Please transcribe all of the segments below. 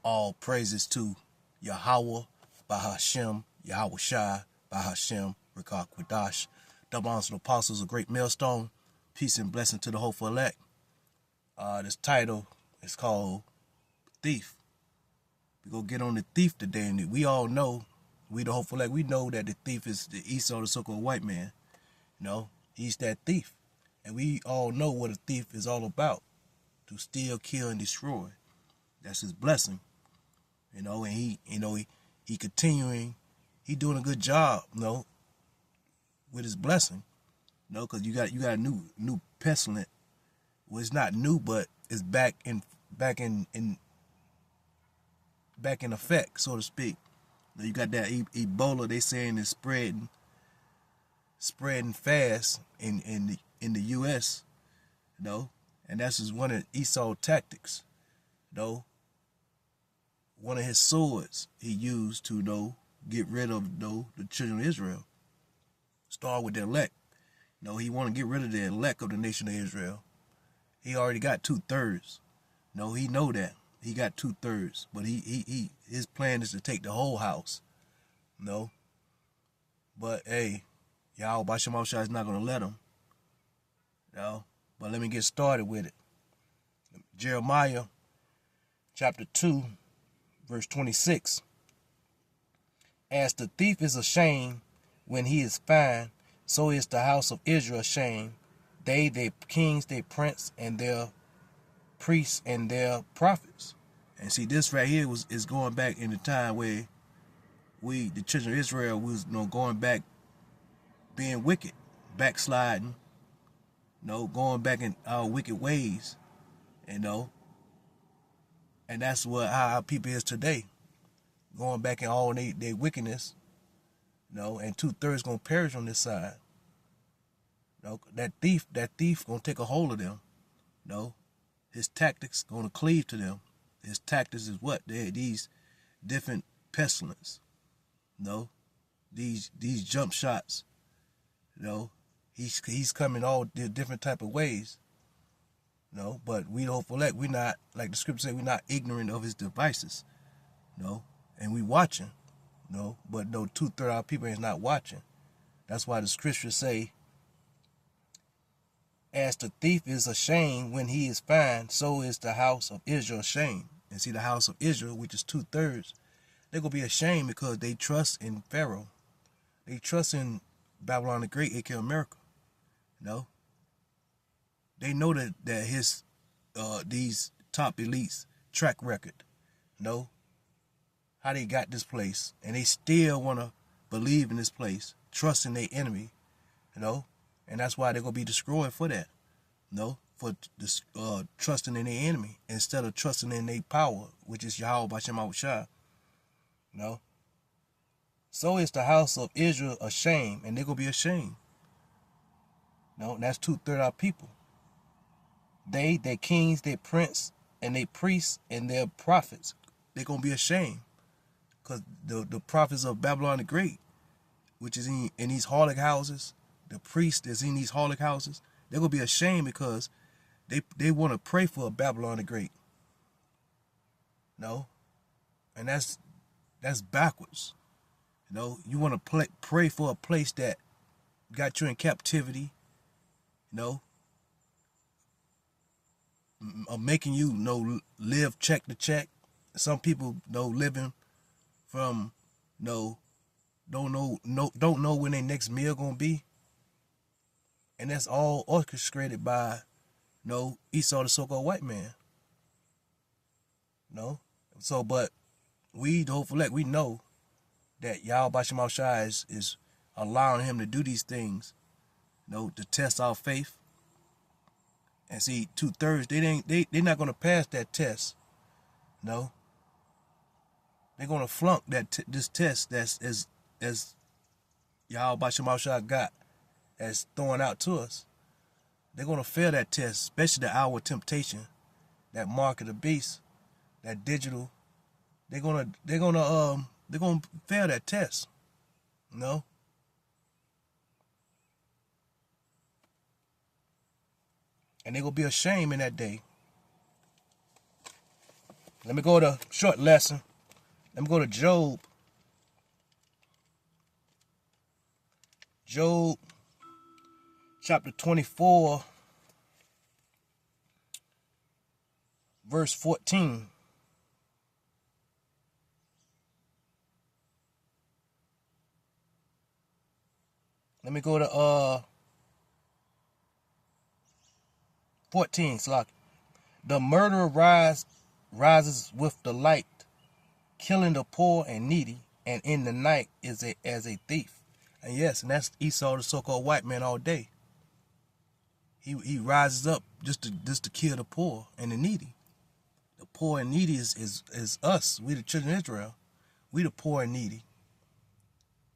All praises to Yahweh, Bahashem, Yahweh Shai, Bahashem, Rekah Kwadash. Double honors to the apostles, a great millstone. Peace and blessing to the hopeful elect. This title is called Thief. We're going to get on the thief today. And we all know, we the hopeful elect, we know that the thief is the Esau, the so-called white man. You know, he's that thief. And we all know what a thief is all about. To steal, kill, and destroy. That's his blessing. You know, and he continuing, he doing a good job, with his blessing. Because you got a new pestilence. Well, it's not new, but it's back in effect, so to speak. You got that Ebola, they saying is spreading fast in the U.S. And that's just one of Esau's tactics. One of his swords he used to get rid of the children of Israel. Start with the elect. He want to get rid of the elect of the nation of Israel. He already got 2/3. He know that. He got 2/3. But his plan is to take the whole house. But hey, Yahweh Bashem Shai is not gonna let him. But let me get started with it. Jeremiah chapter 2, verse 26. As the thief is ashamed when he is found, so is the house of Israel ashamed. They, their kings, their prince, and their priests and their prophets. And see, this right here is going back in the time where we, the children of Israel, was going back, being wicked, backsliding, going back in our wicked ways, and that's how our people is today, going back in all their wickedness, and 2/3 gonna perish on this side. That thief gonna take a hold of them. His tactics gonna cleave to them. His tactics is what? These different pestilence. These jump shots. He's coming all different type of ways. But we don't elect. We not, like the scripture say, we're not ignorant of his devices. And we watching. But 2/3 of our people is not watching. That's why the scriptures say, as the thief is ashamed when he is found, so is the house of Israel ashamed. And see, the house of Israel, which is 2/3, they're going to be ashamed because they trust in Pharaoh. They trust in Babylon the Great, aka America. They know that his these top elites track record, how they got this place, and they still want to believe in this place, trust in their enemy, and that's why they're gonna be destroyed for that, for this trusting in their enemy instead of trusting in their power, which is Yahweh Bashem Shai. So is the house of Israel ashamed, and they're gonna be ashamed. That's 2/3 of our people. They, their kings, their prince, and their priests, and their prophets, they're going to be ashamed. Because the prophets of Babylon the Great, which is in these harlot houses, the priest that's in these harlot houses, they're going to be ashamed because they want to pray for Babylon the Great. And that's backwards. You want to pray for a place that got you in captivity, making you live check to check. Some people living from don't know when their next meal gonna be, and that's all orchestrated by Esau, the so-called white man. So but we the hopeful elect, we know that Yahweh Bashem Shai is allowing him to do these things, to test our faith. And see, 2/3, they're not gonna pass that test. They're gonna flunk this test that's as Yahweh Bashem Shai got as throwing out to us. They're gonna fail that test, especially the hour of temptation, that mark of the beast, that digital. They're gonna fail that test. And they're going to be ashamed in that day. Let me go to short lesson. Let me go to Job. Job chapter 24, verse 14. Let me go to 14. Slock. The murderer rises with the light, killing the poor and needy, and in the night is as a thief. And yes, and that's Esau, the so-called white man, all day. He rises up just to kill the poor and the needy. The poor and needy is us. We the children of Israel. We the poor and needy.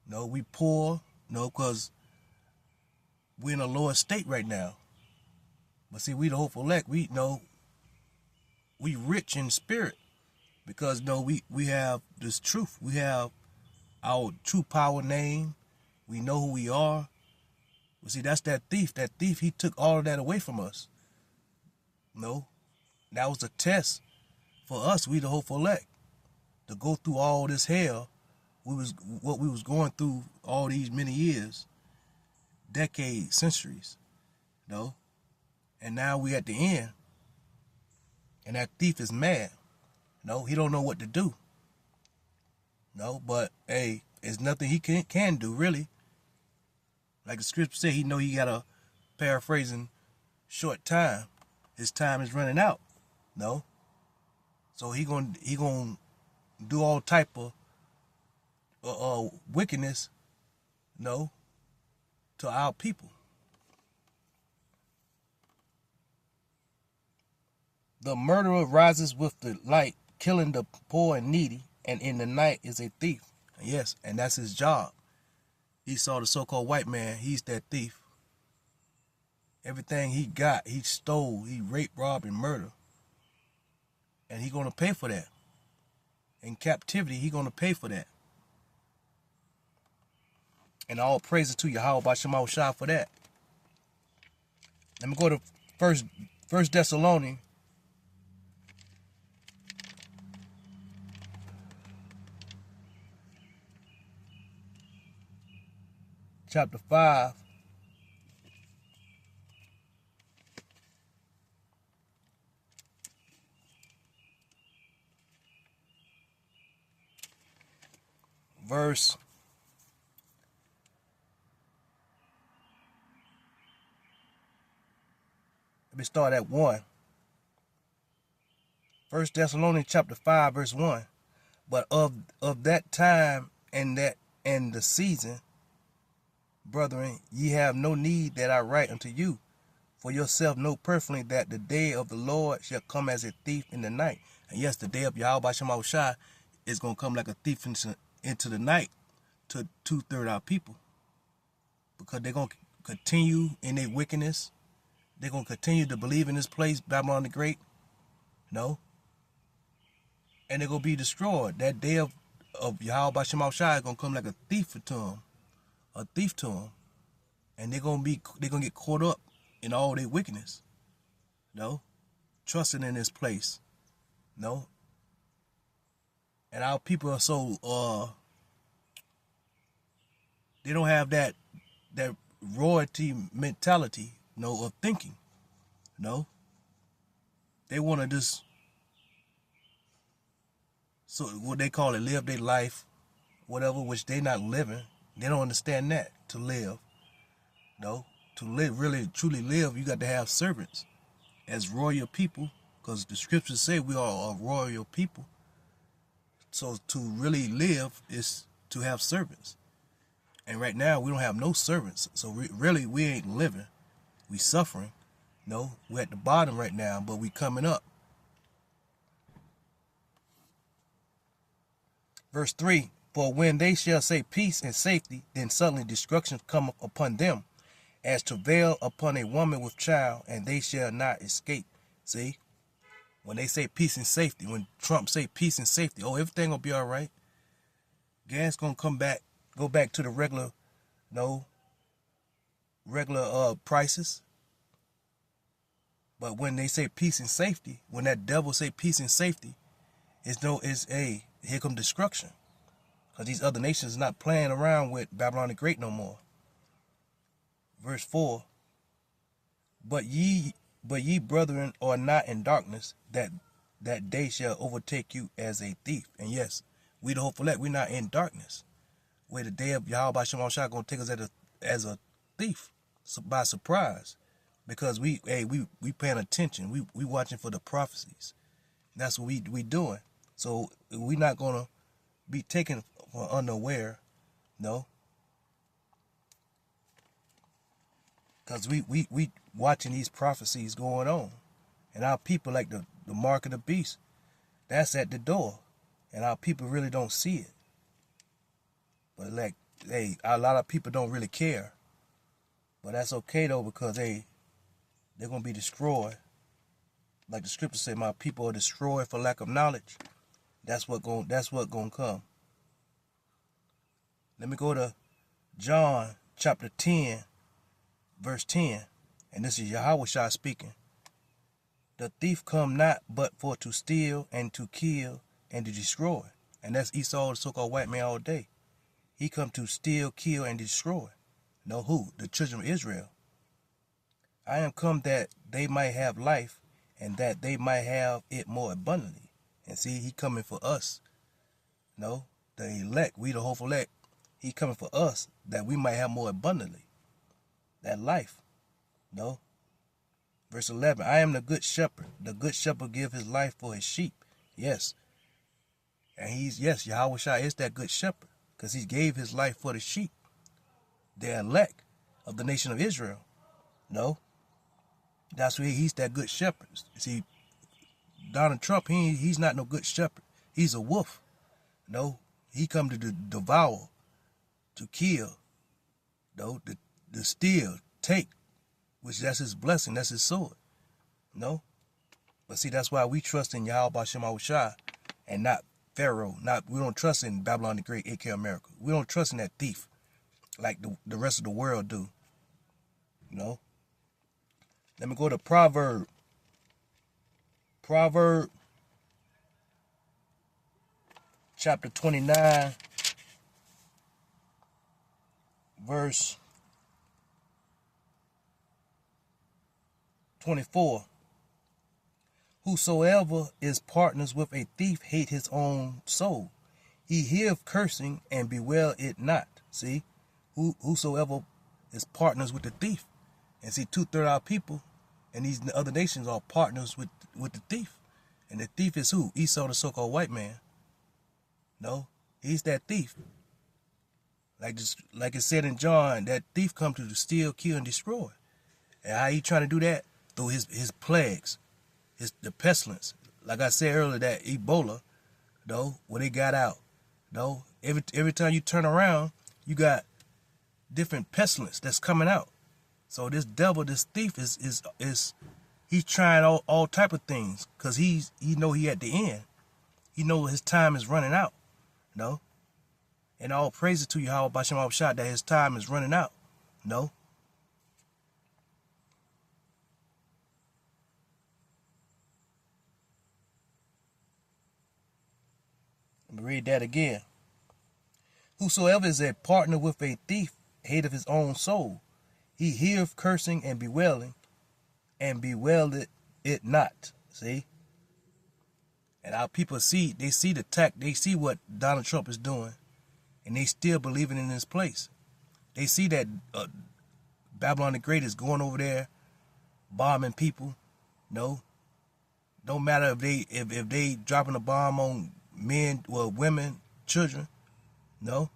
No, we poor. No, because we're in a lower state right now. But see, we the hopeful elect. We rich in spirit because we have this truth. We have our true power name. We know who we are. But see, that's that thief. That thief, he took all of that away from us. No, that was a test for us. We the hopeful elect to go through all this hell. What we was going through all these many years, decades, centuries. No, and now we at the end. And that thief is mad. No, he don't know what to do. No, but hey, there's nothing he can do really. Like the scripture said, he know he got a paraphrasing short time. His time is running out. No, so he gonna do all type of wickedness. No, to our people. The murderer rises with the light, killing the poor and needy, and in the night is a thief. Yes, and that's his job. Esau, the so-called white man, he's that thief. Everything he got, he stole, he raped, robbed, and murdered. And he's going to pay for that. In captivity, he's going to pay for that. And all praises to Yahweh B'Shem Yahushua for that. Let me go to First Thessalonians. Chapter 5. Verse 1. 1 Thessalonians chapter 5, verse 1. But of that time and the season, brethren, ye have no need that I write unto you, for yourself know perfectly that the day of the Lord shall come as a thief in the night. And yes, the day of Yahweh B'Shem Yahushua is going to come like a thief into the night to 2/3 our people. Because they're going to continue in their wickedness. They're going to continue to believe in this place, Babylon the Great. No. And they're going to be destroyed. That day of Yahweh B'Shem Yahushua is going to come like a thief to them. A thief to them. And they're going to get caught up in all their wickedness. No. Trusting in this place. No. And our people are so they don't have that royalty mentality, of thinking. No. They want to just, so what they call it, live their life, whatever, which they not living. They don't understand that, to live. No. To live, really, truly live, you got to have servants as royal people, because the scriptures say we are a royal people. So to really live is to have servants. And right now, we don't have no servants. So really, we ain't living. We suffering. No, we're at the bottom right now, but we coming up. Verse 3, for when they shall say peace and safety, then suddenly destruction come upon them, as travail upon a woman with child, and they shall not escape. See? When they say peace and safety, when Trump say peace and safety, everything gonna be all right. Gas gonna go back to the regular prices. But when they say peace and safety, when that devil say peace and safety, here come destruction. Because these other nations not playing around with Babylon the Great no more. Verse 4, but ye brethren are not in darkness, that day shall overtake you as a thief. And yes, we the hopeful elect, we're not in darkness. Where the day of Yahweh Shem Shah gonna take us as a thief, by surprise. Because we paying attention. We watching for the prophecies. That's what we doing. So we not gonna be taken for unaware, no. Because we watching these prophecies going on. And our people, like the mark of the beast, that's at the door. And our people really don't see it. But like, hey, a lot of people don't really care. But that's okay though, because they're gonna be destroyed. Like the scripture say, my people are destroyed for lack of knowledge. That's what gonna come. Let me go to John chapter 10, verse 10. And this is Yahweh Shah speaking. The thief come not but for to steal and to kill and to destroy. And that's Esau, the so-called white man, all day. He come to steal, kill, and destroy. Know who? The children of Israel. I am come that they might have life, and that they might have it more abundantly. And see, he coming for us. No, the elect, we the hopeful elect. He coming for us, that we might have more abundantly. That life. No. Verse 11, I am the good shepherd. The good shepherd give his life for his sheep. Yes. And Yahweh Shai is that good shepherd, because he gave his life for the sheep. The elect of the nation of Israel. No. That's why he's that good shepherd. See, Donald Trump, he's not no good shepherd. He's a wolf. No. He come to devour, to kill, no, to steal, take, which that's his blessing, that's his sword. No? But see, that's why we trust in Yahweh Shem Shah and not Pharaoh. We don't trust in Babylon the Great, A.K. America. We don't trust in that thief like the rest of the world do. No? Let me go to Proverb chapter 29, verse 24. Whosoever is partners with a thief hate his own soul. He heareth cursing and bewail it not. See, whosoever is partners with the thief. And see, 2/3 of our people and these other nations are partners with the thief. And the thief is who? Esau, the so-called white man. No, he's that thief. Like it said in John, that thief come to steal, kill, and destroy. And how he trying to do that? Through his plagues, the pestilence. Like I said earlier, that Ebola, though, when it got out, though, every time you turn around, you got different pestilence that's coming out. So this devil, this thief is he's trying all type of things, because he know he at the end. He know his time is running out. No. And all praises to Yahweh B'Shem Shah that his time is running out. No. Let me read that again. Whosoever is a partner with a thief hateth his own soul. He heareth cursing and bewailing, and bewaileth it not. See? And our people see the attack, they see what Donald Trump is doing, and they still believing in this place. They see that Babylon the Great is going over there, bombing people. No, don't matter if they dropping a bomb on men, women, children. No,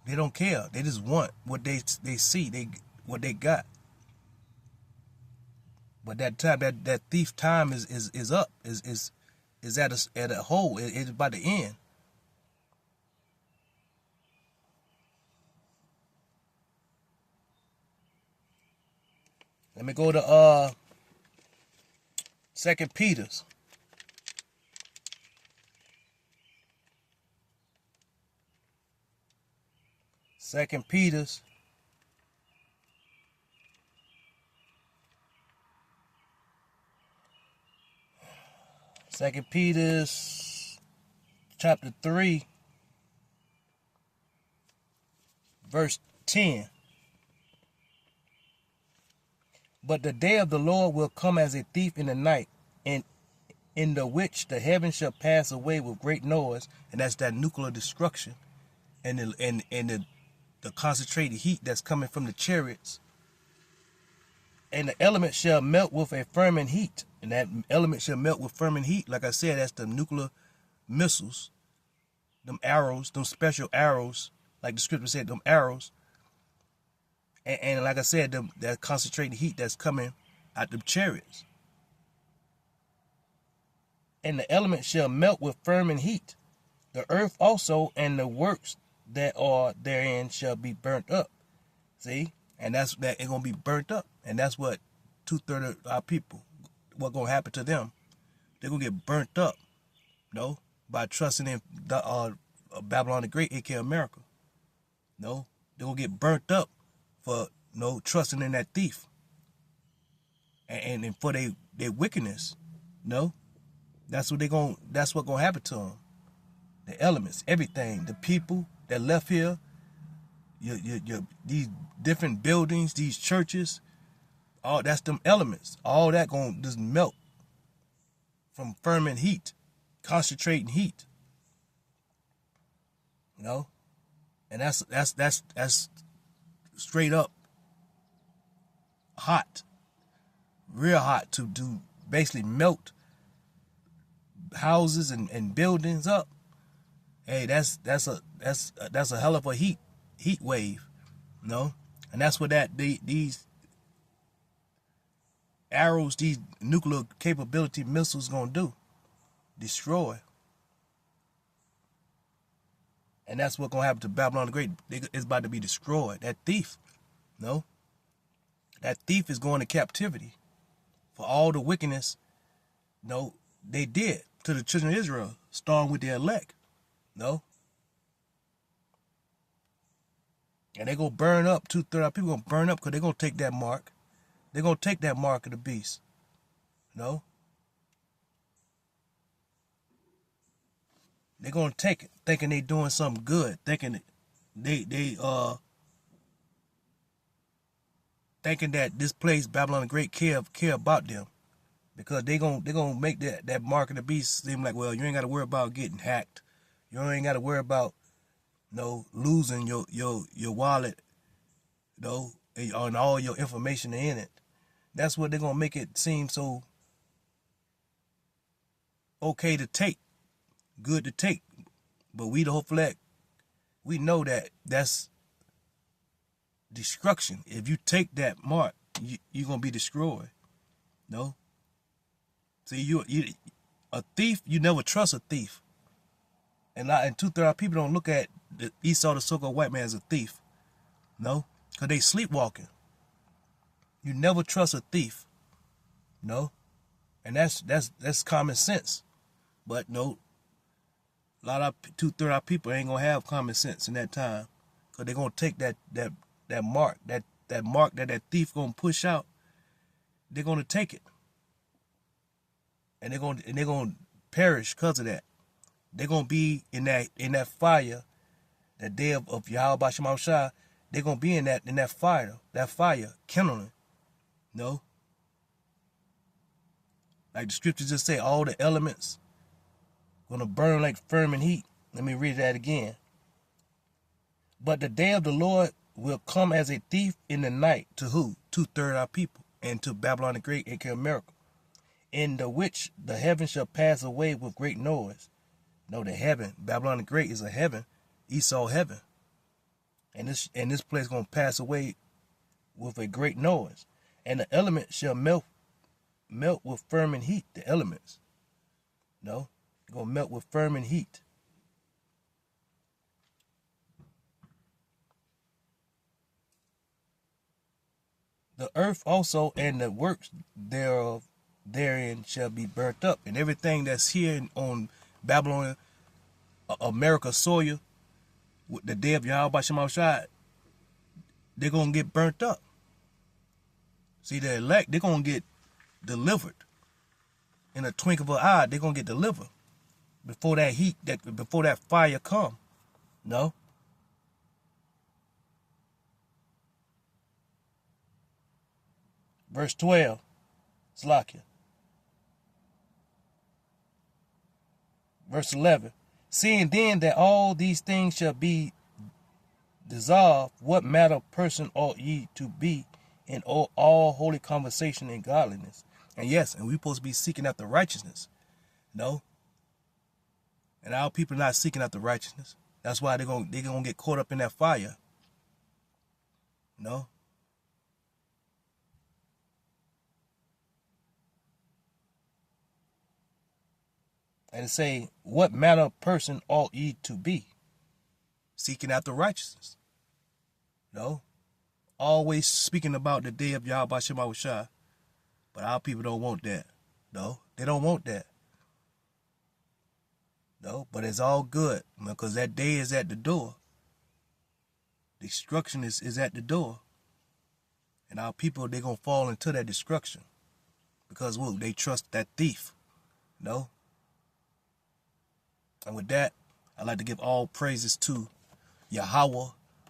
they don't care. They just want what they see, what they got. But that time, that thief time is up, is at a hole. It's about to end. Let me go to 2 Peter's. Second Peter's. Second Peter's chapter 3, verse 10. But the day of the Lord will come as a thief in the night, and in the which the heavens shall pass away with great noise, and that's that nuclear destruction, and the concentrated heat that's coming from the chariots. And the element shall melt with a fervent heat, and that element shall melt with fervent heat. Like I said, that's the nuclear missiles, them arrows, them special arrows, like the scripture said, them arrows. And like I said, that concentrated heat that's coming out the chariots. And the element shall melt with fervent heat. The earth also and the works that are therein shall be burnt up. See? And that's that it's gonna be burnt up. And that's what 2/3 of our people, what's gonna happen to them. They're gonna get burnt up, by trusting in Babylon the Great, aka America. They're gonna get burnt up for trusting in that thief. And for their wickedness. That's what's gonna happen to them. The elements, everything, the people that left here, your these different buildings, these churches, all that's them elements. All that gonna just melt from fervent heat, concentrating heat. And that's straight up hot, real hot, to do basically melt houses and buildings up. Hey, that's a hell of a heat wave, and that's what these arrows, these nuclear capability missiles gonna do, destroy. And that's what's gonna happen to Babylon the Great. It's about to be destroyed. That thief, that thief is going to captivity for all the wickedness, they did to the children of Israel, starting with the elect, And they're going to burn up. 2/3 of people going to burn up because they're going to take that mark. They're going to take that mark of the beast. They're going to take it, thinking they doing something good, thinking thinking that this place, Babylon the Great, care about them. Because they're gonna make that mark of the beast seem like, well, you ain't got to worry about getting hacked. You ain't got to worry about losing your wallet, and all your information in it. That's what they're gonna make it seem so okay to take, good to take. But we, the whole flag, we know that that's destruction. If you take that mark, you're gonna be destroyed. See, you a thief, you never trust a thief. And 2/3 of people don't look at the Esau, the so-called white man, as a thief. Because they sleepwalking. You never trust a thief. And that's common sense. But a lot of 2/3 of people ain't gonna have common sense in that time. Because they're gonna take that mark, that mark that thief gonna push out. They're gonna take it. And they're gonna perish because of that. They're gonna be in that fire, that day of Yahweh Basham Shah. They're gonna be in that fire kindling. Like the scriptures just say, all the elements gonna burn like fervent heat. Let me read that again. But the day of the Lord will come as a thief in the night to who? 2/3 of our people, and to Babylon the Great, aka America. In the which the heaven shall pass away with great noise. The heaven, Babylon the Great, is a heaven, Esau heaven. And this place is going to pass away with a great noise. And the element shall melt with fervent heat, the elements. Going to melt with fervent heat. The earth also and the works thereof therein shall be burnt up. And everything that's here on Babylon, America soil, with the day of Yahweh Basham Shah, they're going to get burnt up. See, the elect, they're going to get delivered. In a twinkle of an eye, they're going to get delivered. before that heat, before that fire come. No. Verse 12. Slakia. Verse 11. Seeing then that all these things shall be dissolved, what manner of person ought ye to be in all holy conversation and godliness? And yes, and we're supposed to be seeking after righteousness. No. And our people are not seeking after righteousness. That's why they're gonna get caught up in that fire. No. And it say, what manner of person ought ye to be? Seeking after righteousness. No. Always speaking about the day of Yahweh Shem Shah. But our people don't want that. No. They don't want that. No. But it's all good. Because that day is at the door. Destruction is at the door. And our people, they're going to fall into that destruction. Because, well, they trust that thief. No. And with that, I'd like to give all praises to Yahweh,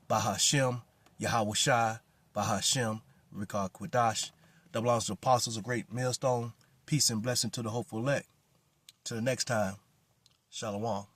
Bahashem, Yahweh Shai, Bahashem, Rikah Quadash. That belongs to the apostles, a great millstone. Peace and blessing to the hopeful elect. Till the next time, Shalom.